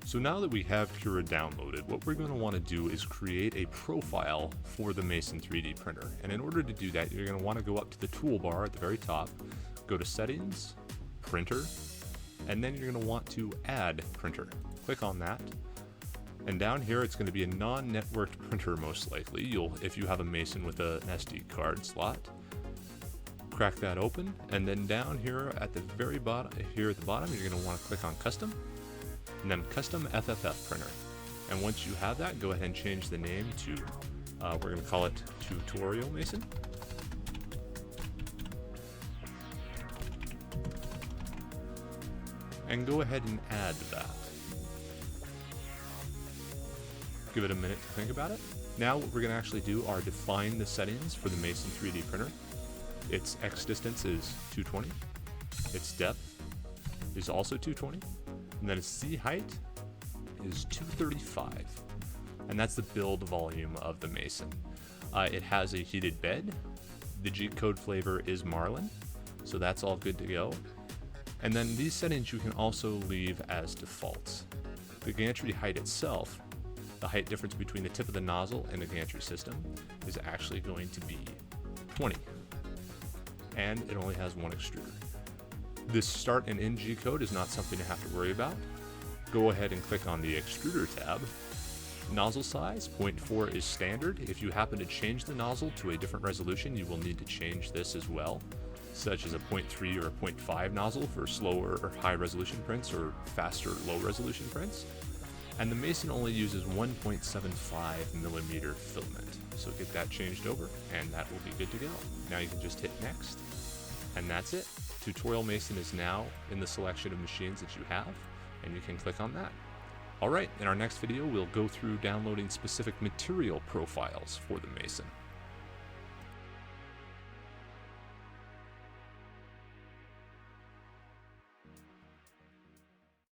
So now that we have Cura downloaded, what we're going to want to do is create a profile for the Mason 3D printer. And in order to do that, you're going to want to go up to the toolbar at the very top, go to Settings, Printer, and then you're going to want to add printer. Click on that. And down here, it's going to be a non-networked printer most likely. If you have a Mason with an SD card slot, crack that open. And then down here at the very bottom, you're going to want to click on Custom, and then Custom FFF Printer. And once you have that, go ahead and change the name to, we're going to call it Tutorial Mason. And go ahead and add that. Give it a minute to think about it. Now what we're going to actually do are define the settings for the Mason 3D printer. Its X distance is 220. Its depth is also 220. And then its Z height is 235. And that's the build volume of the Mason. It has a heated bed. The G-code flavor is Marlin. So that's all good to go. And then these settings you can also leave as defaults. The gantry height itself, the height difference between the tip of the nozzle and the gantry system, is actually going to be 20. And it only has one extruder. This start and end G code is not something to have to worry about. Go ahead and click on the extruder tab. Nozzle size, 0.4 is standard. If you happen to change the nozzle to a different resolution, you will need to change this as well, such as a 0.3 or a 0.5 nozzle for slower or high resolution prints or faster low resolution prints. And the Mason only uses 1.75 millimeter filament. So get that changed over and that will be good to go. Now you can just hit next and that's it. Tutorial Mason is now in the selection of machines that you have and you can click on that. Alright, in our next video we'll go through downloading specific material profiles for the Mason.